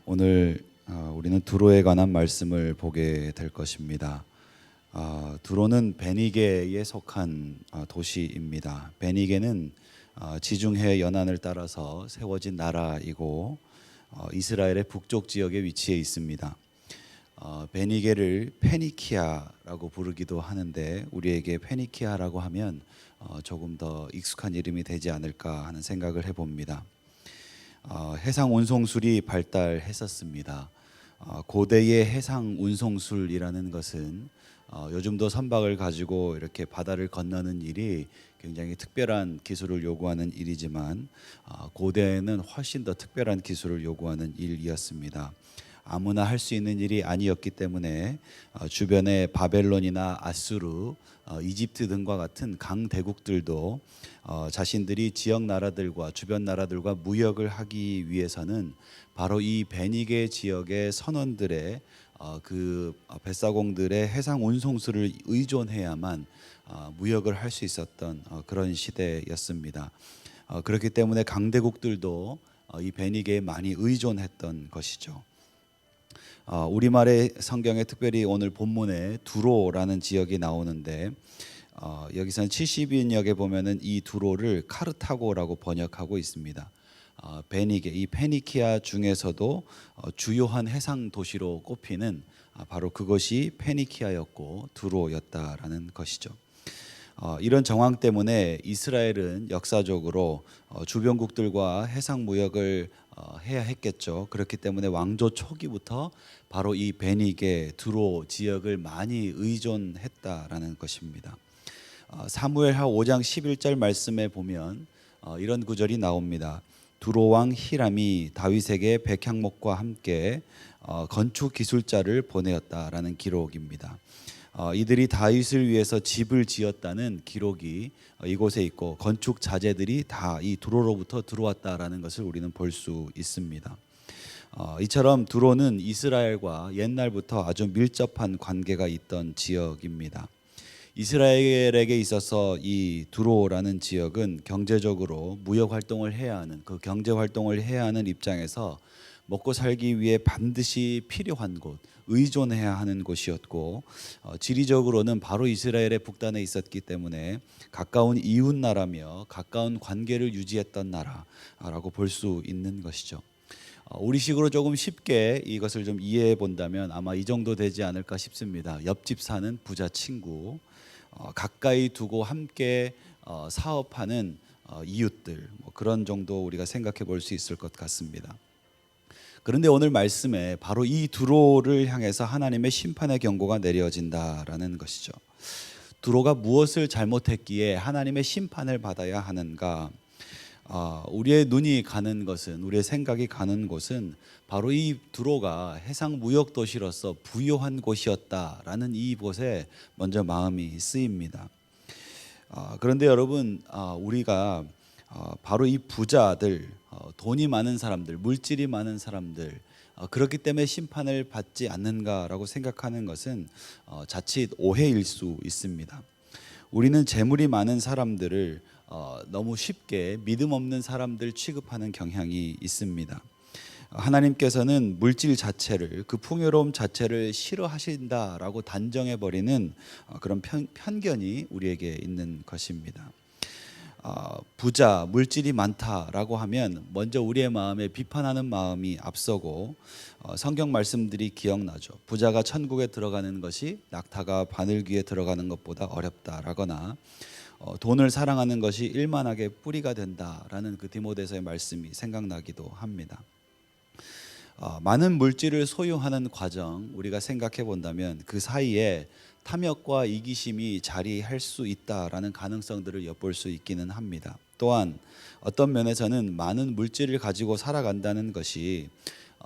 오늘 우리는 두로에 관한 말씀을 보게 될 것입니다. 두로는 베니게에 속한 도시입니다. 베니게는 지중해 연안을 따라서 세워진 나라이고 이스라엘의 북쪽 지역에 위치해 있습니다. 베니게를 페니키아라고 부르기도 하는데 우리에게 페니키아라고 하면 조금 더 익숙한 이름이 되지 않을까 하는 생각을 해봅니다. 해상 운송술이 발달했었습니다. 고대의 해상 운송술이라는 것은 요즘도 선박을 가지고 이렇게 바다를 건너는 일이 굉장히 특별한 기술을 요구하는 일이지만 고대에는 훨씬 더 특별한 기술을 요구하는 일이었습니다. 아무나 할 수 있는 일이 아니었기 때문에 주변의 바벨론이나 아수르, 이집트 등과 같은 강대국들도 자신들이 지역 나라들과 주변 나라들과 무역을 하기 위해서는 바로 이 베니게 지역의 선원들의 그 뱃사공들의 해상 운송수를 의존해야만 무역을 할 수 있었던 그런 시대였습니다. 그렇기 때문에 강대국들도 이 베니게에 많이 의존했던 것이죠. 우리말의 성경에 특별히 오늘 본문에 두로라는 지역이 나오는데 여기서는 70인역에 보면은 이 두로를 카르타고라고 번역하고 있습니다. 베니게, 이 페니키아 중에서도 주요한 해상 도시로 꼽히는 바로 그것이 페니키아였고 두로였다라는 것이죠. 이런 정황 때문에 이스라엘은 역사적으로 주변국들과 해상 무역을 해야 했겠죠. 그렇기 때문에 왕조 초기부터 바로 이 베니게 두로 지역을 많이 의존했다라는 것입니다. 사무엘하 5장 11절 말씀에 보면 이런 구절이 나옵니다. 두로 왕 히람이 다윗에게 백향목과 함께 건축 기술자를 보내었다라는 기록입니다. 이들이 다윗을 위해서 집을 지었다는 기록이 이곳에 있고 건축 자재들이 다 이 두로로부터 들어왔다라는 것을 우리는 볼 수 있습니다. 이처럼 두로는 이스라엘과 옛날부터 아주 밀접한 관계가 있던 지역입니다. 이스라엘에게 있어서 이 두로라는 지역은 경제적으로 무역 활동을 해야 하는 그 경제 활동을 해야 하는 입장에서 먹고 살기 위해 반드시 필요한 곳, 의존해야 하는 곳이었고 지리적으로는 바로 이스라엘의 북단에 있었기 때문에 가까운 이웃 나라며 가까운 관계를 유지했던 나라라고 볼 수 있는 것이죠. 우리식으로 조금 쉽게 이것을 좀 이해해 본다면 아마 이 정도 되지 않을까 싶습니다. 옆집 사는 부자 친구, 가까이 두고 함께 사업하는 이웃들, 그런 정도 우리가 생각해 볼 수 있을 것 같습니다. 그런데 오늘 말씀에 바로 이 두로를 향해서 하나님의 심판의 경고가 내려진다라는 것이죠. 두로가 무엇을 잘못했기에 하나님의 심판을 받아야 하는가? 우리의 눈이 가는 것은, 우리의 생각이 가는 곳은 바로 이 두로가 해상 무역 도시로서 부유한 곳이었다라는 이곳에 먼저 마음이 쓰입니다. 그런데 여러분, 우리가 바로 이 부자들, 돈이 많은 사람들, 물질이 많은 사람들, 그렇기 때문에 심판을 받지 않는가라고 생각하는 것은 자칫 오해일 수 있습니다. 우리는 재물이 많은 사람들을 너무 쉽게 믿음 없는 사람들 취급하는 경향이 있습니다. 하나님께서는 물질 자체를, 그 풍요로움 자체를 싫어하신다라고 단정해버리는 그런 편견이 우리에게 있는 것입니다. 부자, 물질이 많다라고 하면 먼저 우리의 마음에 비판하는 마음이 앞서고 성경 말씀들이 기억나죠. 부자가 천국에 들어가는 것이 낙타가 바늘귀에 들어가는 것보다 어렵다라거나 돈을 사랑하는 것이 일만하게 뿌리가 된다라는 그 디모데서의 말씀이 생각나기도 합니다. 많은 물질을 소유하는 과정 우리가 생각해 본다면 그 사이에 탐욕과 이기심이 자리할 수 있다라는 가능성들을 엿볼 수 있기는 합니다. 또한 어떤 면에서는 많은 물질을 가지고 살아간다는 것이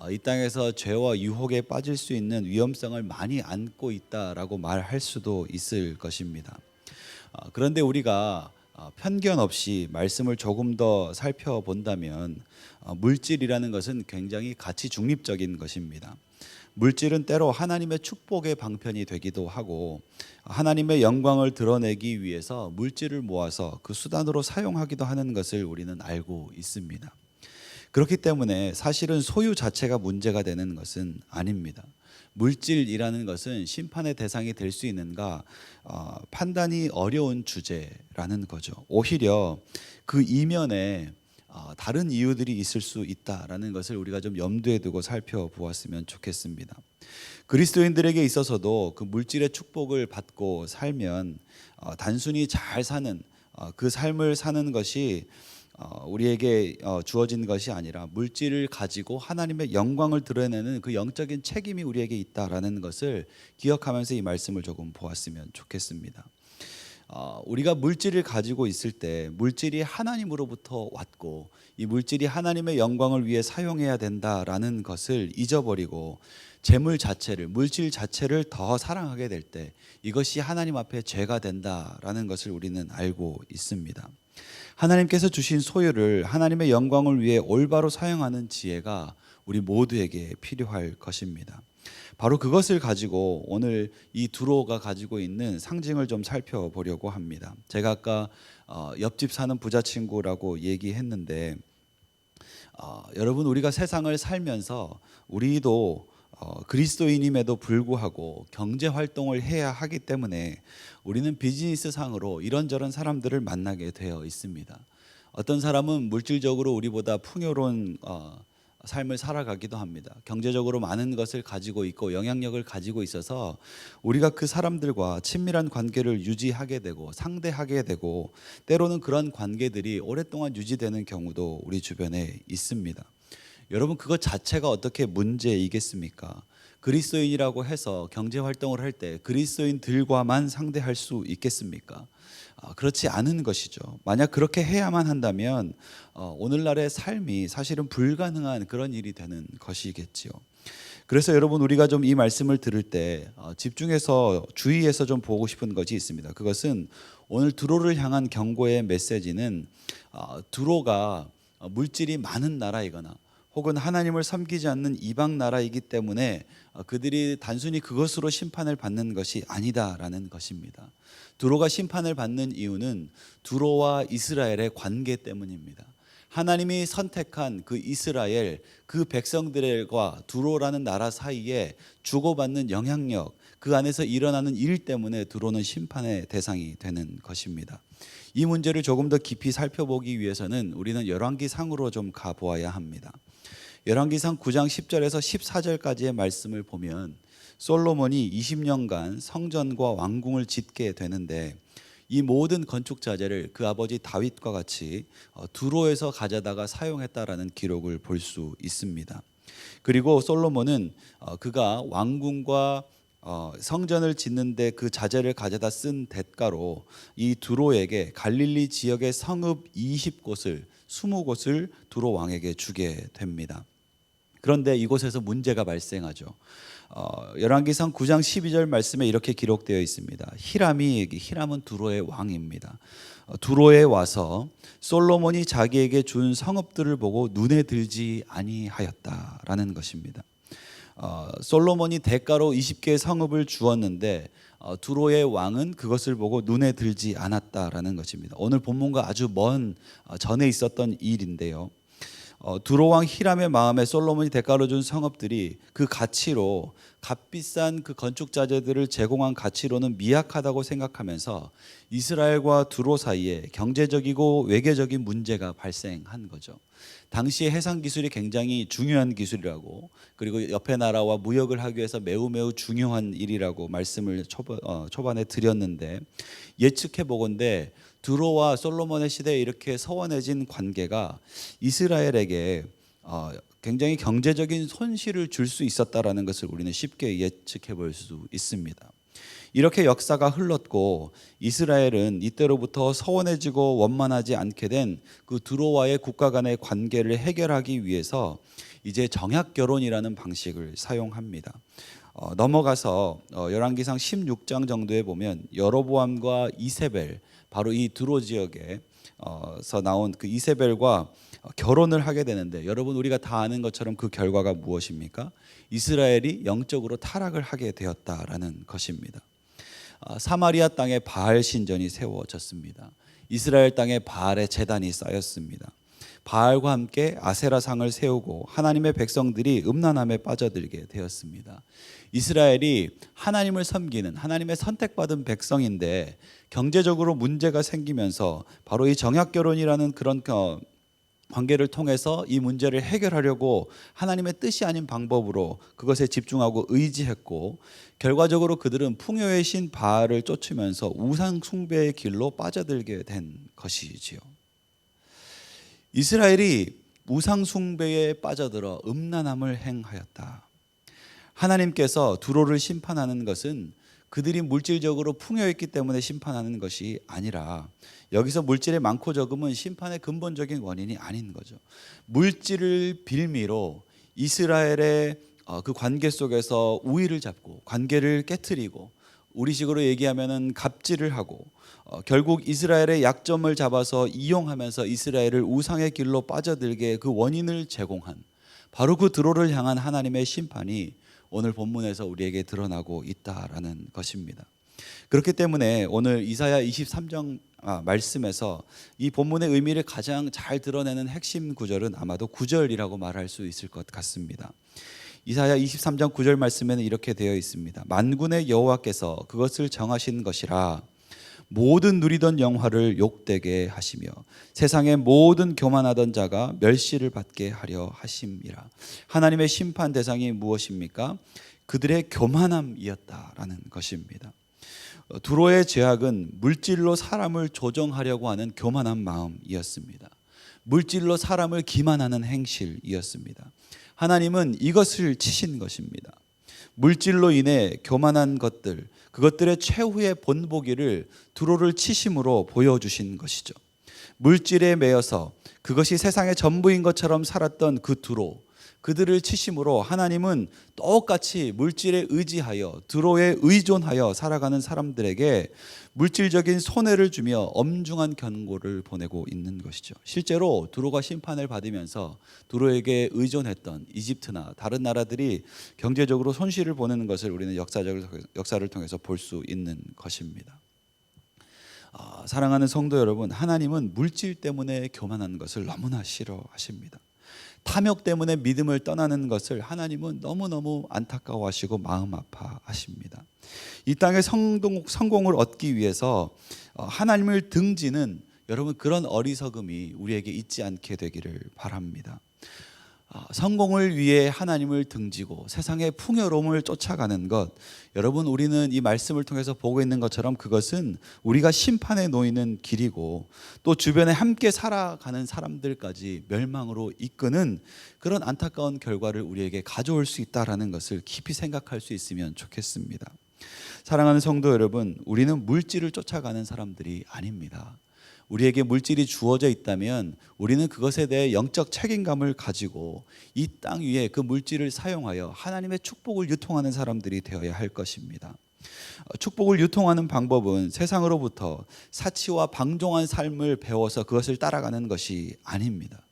이 땅에서 죄와 유혹에 빠질 수 있는 위험성을 많이 안고 있다라고 말할 수도 있을 것입니다. 그런데 우리가 편견 없이 말씀을 조금 더 살펴본다면 물질이라는 것은 굉장히 가치 중립적인 것입니다. 물질은 때로 하나님의 축복의 방편이 되기도 하고 하나님의 영광을 드러내기 위해서 물질을 모아서 그 수단으로 사용하기도 하는 것을 우리는 알고 있습니다. 그렇기 때문에 사실은 소유 자체가 문제가 되는 것은 아닙니다. 물질이라는 것은 심판의 대상이 될 수 있는가 판단이 어려운 주제라는 거죠. 오히려 그 이면에 다른 이유들이 있을 수 있다라는 것을 우리가 좀 염두에 두고 살펴보았으면 좋겠습니다. 그리스도인들에게 있어서도 그 물질의 축복을 받고 살면 단순히 잘 사는 그 삶을 사는 것이 우리에게 주어진 것이 아니라 물질을 가지고 하나님의 영광을 드러내는 그 영적인 책임이 우리에게 있다라는 것을 기억하면서 이 말씀을 조금 보았으면 좋겠습니다. 우리가 물질을 가지고 있을 때 물질이 하나님으로부터 왔고 이 물질이 하나님의 영광을 위해 사용해야 된다라는 것을 잊어버리고 재물 자체를, 물질 자체를 더 사랑하게 될 때 이것이 하나님 앞에 죄가 된다라는 것을 우리는 알고 있습니다. 하나님께서 주신 소유를 하나님의 영광을 위해 올바로 사용하는 지혜가 우리 모두에게 필요할 것입니다. 바로 그것을 가지고 오늘 이 두로가 가지고 있는 상징을 좀 살펴보려고 합니다. 제가 아까 옆집 사는 부자 친구라고 얘기했는데 여러분, 우리가 세상을 살면서 우리도 그리스도인임에도 불구하고 경제 활동을 해야 하기 때문에 우리는 비즈니스상으로 이런저런 사람들을 만나게 되어 있습니다. 어떤 사람은 물질적으로 우리보다 풍요로운 삶을 살아가기도 합니다. 경제적으로 많은 것을 가지고 있고 영향력을 가지고 있어서 우리가 그 사람들과 친밀한 관계를 유지하게 되고 상대하게 되고 때로는 그런 관계들이 오랫동안 유지되는 경우도 우리 주변에 있습니다. 여러분, 그것 자체가 어떻게 문제이겠습니까? 그리스도인이라고 해서 경제 활동을 할 때 그리스도인들과만 상대할 수 있겠습니까? 그렇지 않은 것이죠. 만약 그렇게 해야만 한다면 오늘날의 삶이 사실은 불가능한 그런 일이 되는 것이겠지요. 그래서 여러분, 우리가 좀 이 말씀을 들을 때 집중해서 주의해서 좀 보고 싶은 것이 있습니다. 그것은 오늘 두로를 향한 경고의 메시지는 두로가 물질이 많은 나라이거나 혹은 하나님을 섬기지 않는 이방 나라이기 때문에 그들이 단순히 그것으로 심판을 받는 것이 아니다라는 것입니다. 두로가 심판을 받는 이유는 두로와 이스라엘의 관계 때문입니다. 하나님이 선택한 그 이스라엘, 그 백성들과 두로라는 나라 사이에 주고받는 영향력, 그 안에서 일어나는 일 때문에 두로는 심판의 대상이 되는 것입니다. 이 문제를 조금 더 깊이 살펴보기 위해서는 우리는 열왕기상으로 좀 가보아야 합니다. 열왕기상 9장 10절에서 14절까지의 말씀을 보면 솔로몬이 20년간 성전과 왕궁을 짓게 되는데 이 모든 건축 자재를 그 아버지 다윗과 같이 두로에서 가져다가 사용했다라는 기록을 볼 수 있습니다. 그리고 솔로몬은 그가 왕궁과 성전을 짓는데 그 자재를 가져다 쓴 대가로 이 두로에게 갈릴리 지역의 성읍 20곳을 20곳을 두로 왕에게 주게 됩니다. 그런데 이곳에서 문제가 발생하죠. 열왕기상 9장 12절 말씀에 이렇게 기록되어 있습니다. 히람은 두로의 왕입니다. 두로에 와서 솔로몬이 자기에게 준 성읍들을 보고 눈에 들지 아니하였다라는 것입니다. 솔로몬이 대가로 20개의 성읍을 주었는데 두로의 왕은 그것을 보고 눈에 들지 않았다라는 것입니다. 오늘 본문과 아주 먼 전에 있었던 일인데요. 두로 왕 히람의 마음에 솔로몬이 대가로 준 성읍들이 그 가치로 값비싼 그 건축 자재들을 제공한 가치로는 미약하다고 생각하면서 이스라엘과 두로 사이에 경제적이고 외교적인 문제가 발생한 거죠. 당시의 해상 기술이 굉장히 중요한 기술이라고, 그리고 옆에 나라와 무역을 하기 위해서 매우 중요한 일이라고 말씀을 초반에 드렸는데, 예측해 보건대 두로와 솔로몬의 시대에 이렇게 서원해진 관계가 이스라엘에게 굉장히 경제적인 손실을 줄 수 있었다라는 것을 우리는 쉽게 예측해 볼 수 있습니다. 이렇게 역사가 흘렀고 이스라엘은 이때로부터 서원해지고 원만하지 않게 된 그 두로와의 국가 간의 관계를 해결하기 위해서 이제 정약 결혼이라는 방식을 사용합니다. 넘어가서 열왕기상 16장 정도에 보면 여로보암과 이세벨, 바로 이 두로 지역에서 나온 그 이세벨과 결혼을 하게 되는데, 여러분, 우리가 다 아는 것처럼 그 결과가 무엇입니까? 이스라엘이 영적으로 타락을 하게 되었다라는 것입니다. 사마리아 땅에 바알 신전이 세워졌습니다. 이스라엘 땅에 바알의 제단이 쌓였습니다. 바알과 함께 아세라상을 세우고 하나님의 백성들이 음란함에 빠져들게 되었습니다. 이스라엘이 하나님을 섬기는 하나님의 선택받은 백성인데 경제적으로 문제가 생기면서 바로 이 정약결혼이라는 그런 관계를 통해서 이 문제를 해결하려고 하나님의 뜻이 아닌 방법으로 그것에 집중하고 의지했고, 결과적으로 그들은 풍요의 신 바알을 쫓으면서 우상 숭배의 길로 빠져들게 된 것이지요. 이스라엘이 우상 숭배에 빠져들어 음란함을 행하였다. 하나님께서 두로를 심판하는 것은 그들이 물질적으로 풍요했기 때문에 심판하는 것이 아니라, 여기서 물질의 많고 적음은 심판의 근본적인 원인이 아닌 거죠. 물질을 빌미로 이스라엘의 그 관계 속에서 우위를 잡고 관계를 깨트리고, 우리식으로 얘기하면은 갑질을 하고, 결국 이스라엘의 약점을 잡아서 이용하면서 이스라엘을 우상의 길로 빠져들게 그 원인을 제공한 바로 그 드로를 향한 하나님의 심판이 오늘 본문에서 우리에게 드러나고 있다라는 것입니다. 그렇기 때문에 오늘 이사야 23장 말씀에서 이 본문의 의미를 가장 잘 드러내는 핵심 구절은 아마도 9절이라고 말할 수 있을 것 같습니다. 이사야 23장 9절 말씀에는 이렇게 되어 있습니다. 만군의 여호와께서 그것을 정하신 것이라, 모든 누리던 영화를 욕되게 하시며 세상의 모든 교만하던 자가 멸시를 받게 하려 하심이라. 하나님의 심판 대상이 무엇입니까? 그들의 교만함이었다라는 것입니다. 두로의 죄악은 물질로 사람을 조종하려고 하는 교만한 마음이었습니다. 물질로 사람을 기만하는 행실이었습니다. 하나님은 이것을 치신 것입니다. 물질로 인해 교만한 것들, 그것들의 최후의 본보기를 두로를 치심으로 보여주신 것이죠. 물질에 매여서 그것이 세상의 전부인 것처럼 살았던 그 두로, 그들을 치심으로 하나님은 똑같이 물질에 의지하여 두로에 의존하여 살아가는 사람들에게 물질적인 손해를 주며 엄중한 경고를 보내고 있는 것이죠. 실제로 두로가 심판을 받으면서 두로에게 의존했던 이집트나 다른 나라들이 경제적으로 손실을 보는 것을 우리는 역사를 통해서 볼 수 있는 것입니다. 사랑하는 성도 여러분, 하나님은 물질 때문에 교만한 것을 너무나 싫어하십니다. 탐욕 때문에 믿음을 떠나는 것을 하나님은 너무너무 안타까워하시고 마음 아파하십니다. 이 땅의 성공을 얻기 위해서 하나님을 등지는 여러분 그런 어리석음이 우리에게 있지 않게 되기를 바랍니다. 성공을 위해 하나님을 등지고 세상의 풍요로움을 쫓아가는 것, 여러분 우리는 이 말씀을 통해서 보고 있는 것처럼 그것은 우리가 심판에 놓이는 길이고 또 주변에 함께 살아가는 사람들까지 멸망으로 이끄는 그런 안타까운 결과를 우리에게 가져올 수 있다는 것을 깊이 생각할 수 있으면 좋겠습니다. 사랑하는 성도 여러분, 우리는 물질을 쫓아가는 사람들이 아닙니다. 우리에게 물질이 주어져 있다면 우리는 그것에 대해 영적 책임감을 가지고 이 땅 위에 그 물질을 사용하여 하나님의 축복을 유통하는 사람들이 되어야 할 것입니다. 축복을 유통하는 방법은 세상으로부터 사치와 방종한 삶을 배워서 그것을 따라가는 것이 아닙니다.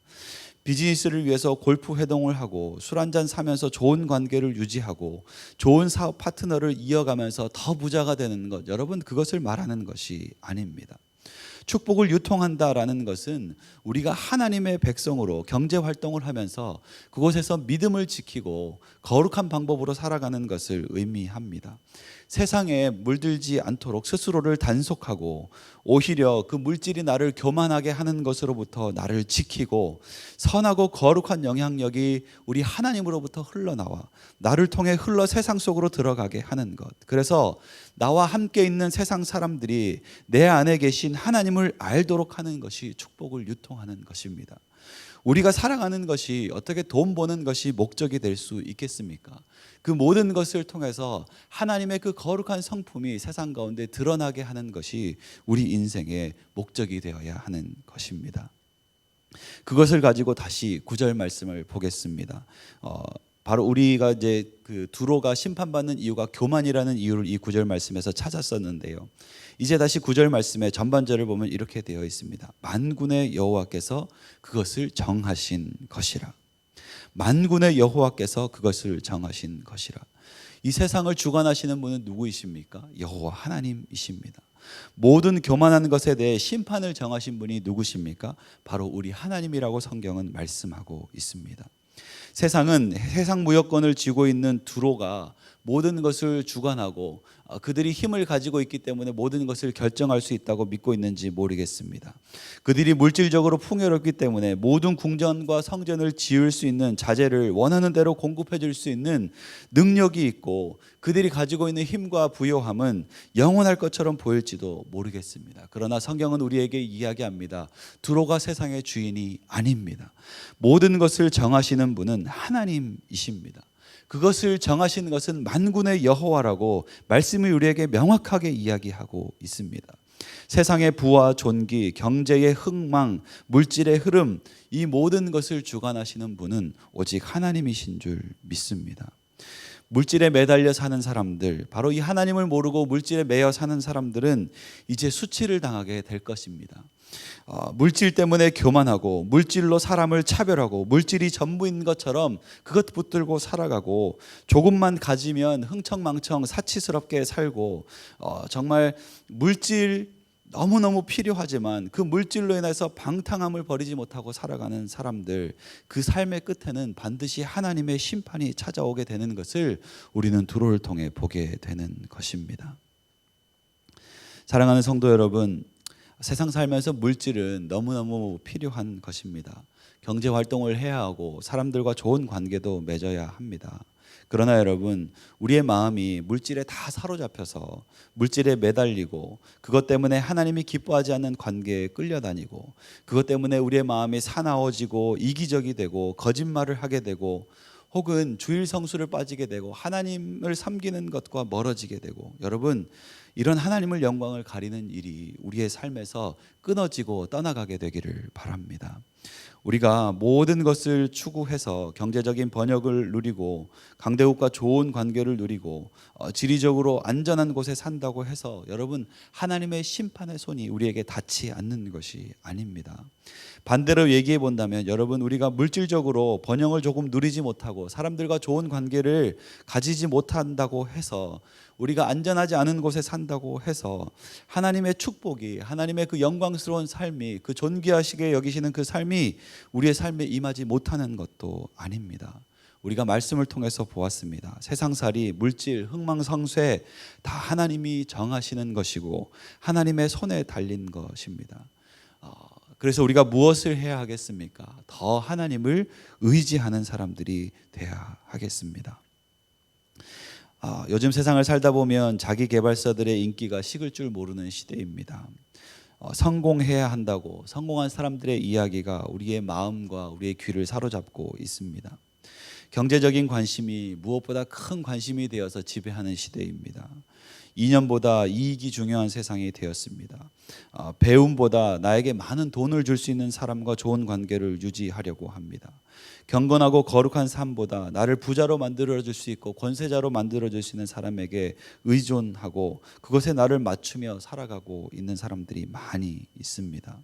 비즈니스를 위해서 골프 회동을 하고 술 한잔 사면서 좋은 관계를 유지하고 좋은 사업 파트너를 이어가면서 더 부자가 되는 것, 여러분 그것을 말하는 것이 아닙니다. 축복을 유통한다라는 것은 우리가 하나님의 백성으로 경제 활동을 하면서 그곳에서 믿음을 지키고 거룩한 방법으로 살아가는 것을 의미합니다. 세상에 물들지 않도록 스스로를 단속하고 오히려 그 물질이 나를 교만하게 하는 것으로부터 나를 지키고 선하고 거룩한 영향력이 우리 하나님으로부터 흘러나와 나를 통해 흘러 세상 속으로 들어가게 하는 것. 그래서 나와 함께 있는 세상 사람들이 내 안에 계신 하나님을 알도록 하는 것이 축복을 유통하는 것입니다. 우리가 살아가는 것이 어떻게 돈 버는 것이 목적이 될 수 있겠습니까? 그 모든 것을 통해서 하나님의 그 거룩한 성품이 세상 가운데 드러나게 하는 것이 우리 인생의 목적이 되어야 하는 것입니다. 그것을 가지고 다시 9절 말씀을 보겠습니다. 바로 우리가 이제 그 두로가 심판받는 이유가 교만이라는 이유를 이 9절 말씀에서 찾았었는데요. 이제 다시 9절 말씀의 전반절을 보면 이렇게 되어 있습니다. 만군의 여호와께서 그것을 정하신 것이라. 만군의 여호와께서 그것을 정하신 것이라. 이 세상을 주관하시는 분은 누구이십니까? 여호와 하나님이십니다. 모든 교만한 것에 대해 심판을 정하신 분이 누구십니까? 바로 우리 하나님이라고 성경은 말씀하고 있습니다. 세상은 세상 무역권을 쥐고 있는 두로가 모든 것을 주관하고 그들이 힘을 가지고 있기 때문에 모든 것을 결정할 수 있다고 믿고 있는지 모르겠습니다. 그들이 물질적으로 풍요롭기 때문에 모든 궁전과 성전을 지을 수 있는 자재를 원하는 대로 공급해 줄 수 있는 능력이 있고 그들이 가지고 있는 힘과 부요함은 영원할 것처럼 보일지도 모르겠습니다. 그러나 성경은 우리에게 이야기합니다. 두로가 세상의 주인이 아닙니다. 모든 것을 정하시는 분은 하나님이십니다. 그것을 정하시는 것은 만군의 여호와라고 말씀이 우리에게 명확하게 이야기하고 있습니다. 세상의 부와 존귀, 경제의 흥망, 물질의 흐름, 이 모든 것을 주관하시는 분은 오직 하나님이신 줄 믿습니다. 물질에 매달려 사는 사람들, 바로 이 하나님을 모르고 물질에 매여 사는 사람들은 이제 수치를 당하게 될 것입니다. 물질 때문에 교만하고 물질로 사람을 차별하고 물질이 전부인 것처럼 그것 붙들고 살아가고 조금만 가지면 흥청망청 사치스럽게 살고 정말 물질 너무너무 필요하지만 그 물질로 인해서 방탕함을 버리지 못하고 살아가는 사람들, 그 삶의 끝에는 반드시 하나님의 심판이 찾아오게 되는 것을 우리는 두로를 통해 보게 되는 것입니다. 사랑하는 성도 여러분, 세상 살면서 물질은 너무너무 필요한 것입니다. 경제 활동을 해야 하고 사람들과 좋은 관계도 맺어야 합니다. 그러나 여러분, 우리의 마음이 물질에 다 사로잡혀서 물질에 매달리고 그것 때문에 하나님이 기뻐하지 않는 관계에 끌려다니고 그것 때문에 우리의 마음이 사나워지고 이기적이 되고 거짓말을 하게 되고 혹은 주일 성수를 빠지게 되고 하나님을 섬기는 것과 멀어지게 되고, 여러분, 이런 하나님을 영광을 가리는 일이 우리의 삶에서 끊어지고 떠나가게 되기를 바랍니다. 우리가 모든 것을 추구해서 경제적인 번영을 누리고 강대국과 좋은 관계를 누리고 지리적으로 안전한 곳에 산다고 해서 여러분, 하나님의 심판의 손이 우리에게 닿지 않는 것이 아닙니다. 반대로 얘기해 본다면 여러분, 우리가 물질적으로 번영을 조금 누리지 못하고 사람들과 좋은 관계를 가지지 못한다고 해서, 우리가 안전하지 않은 곳에 산다고 해서 하나님의 축복이, 하나님의 그 영광스러운 삶이, 그 존귀하시게 여기시는 그 삶이 우리의 삶에 임하지 못하는 것도 아닙니다. 우리가 말씀을 통해서 보았습니다. 세상살이, 물질, 흥망성쇠 다 하나님이 정하시는 것이고 하나님의 손에 달린 것입니다. 그래서 우리가 무엇을 해야 하겠습니까? 더 하나님을 의지하는 사람들이 돼야 하겠습니다. 요즘 세상을 살다 보면 자기 개발서들의 인기가 식을 줄 모르는 시대입니다. 성공해야 한다고 성공한 사람들의 이야기가 우리의 마음과 우리의 귀를 사로잡고 있습니다. 경제적인 관심이 무엇보다 큰 관심이 되어서 지배하는 시대입니다. 이념보다 이익이 중요한 세상이 되었습니다. 배움보다 나에게 많은 돈을 줄 수 있는 사람과 좋은 관계를 유지하려고 합니다. 경건하고 거룩한 삶보다 나를 부자로 만들어줄 수 있고 권세자로 만들어줄 수 있는 사람에게 의존하고 그것에 나를 맞추며 살아가고 있는 사람들이 많이 있습니다.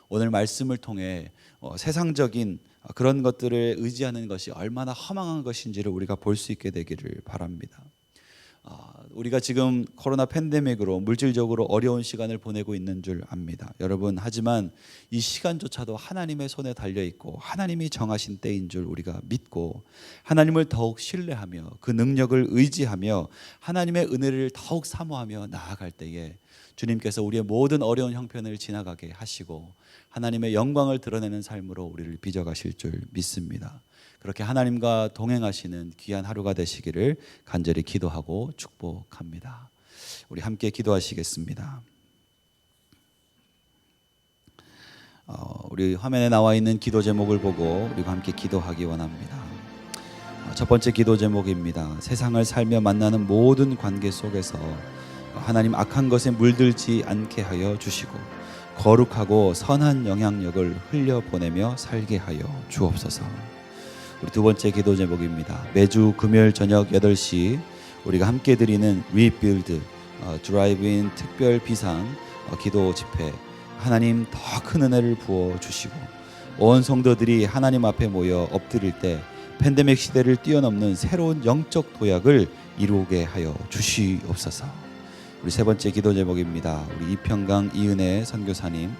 오늘 말씀을 통해 세상적인 그런 것들을 의지하는 것이 얼마나 허망한 것인지를 우리가 볼 수 있게 되기를 바랍니다. 우리가 지금 코로나 팬데믹으로 물질적으로 어려운 시간을 보내고 있는 줄 압니다. 여러분, 하지만 이 시간조차도 하나님의 손에 달려 있고 하나님이 정하신 때인 줄 우리가 믿고 하나님을 더욱 신뢰하며 그 능력을 의지하며 하나님의 은혜를 더욱 사모하며 나아갈 때에 주님께서 우리의 모든 어려운 형편을 지나가게 하시고 하나님의 영광을 드러내는 삶으로 우리를 빚어가실 줄 믿습니다. 그렇게 하나님과 동행하시는 귀한 하루가 되시기를 간절히 기도하고 축복합니다. 우리 함께 기도하시겠습니다. 우리 화면에 나와 있는 기도 제목을 보고 우리가 함께 기도하기 원합니다. 첫 번째 기도 제목입니다. 세상을 살며 만나는 모든 관계 속에서 하나님 악한 것에 물들지 않게 하여 주시고 거룩하고 선한 영향력을 흘려보내며 살게 하여 주옵소서. 우리 두 번째 기도 제목입니다. 매주 금요일 저녁 8시 우리가 함께 드리는 Rebuild 드라이브인 특별 비상 기도 집회, 하나님 더 큰 은혜를 부어주시고 온 성도들이 하나님 앞에 모여 엎드릴 때 팬데믹 시대를 뛰어넘는 새로운 영적 도약을 이루게 하여 주시옵소서. 우리 세 번째 기도 제목입니다. 우리 이평강 이은혜 선교사님,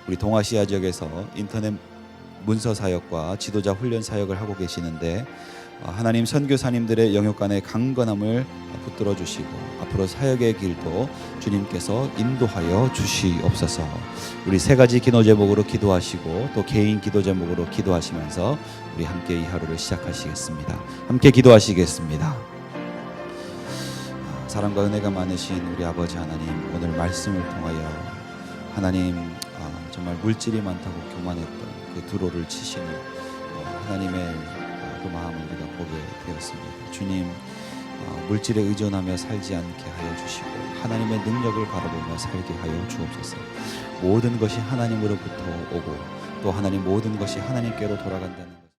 우리 동아시아 지역에서 인터넷 문서 사역과 지도자 훈련 사역을 하고 계시는데 하나님 선교사님들의 영역간의 강건함을 붙들어 주시고 앞으로 사역의 길도 주님께서 인도하여 주시옵소서. 우리 세 가지 기도 제목으로 기도하시고 또 개인 기도 제목으로 기도하시면서 우리 함께 이 하루를 시작하시겠습니다. 함께 기도하시겠습니다. 사랑과 은혜가 많으신 우리 아버지 하나님, 오늘 말씀을 통하여 하나님 정말 물질이 많다고 교만했던 그 두로를 치시는 하나님의 그 마음을 우리가 보게 되었습니다. 주님, 물질에 의존하며 살지 않게 하여 주시고 하나님의 능력을 바라보며 살게 하여 주옵소서. 모든 것이 하나님으로부터 오고 또 하나님 모든 것이 하나님께로 돌아간다는 것.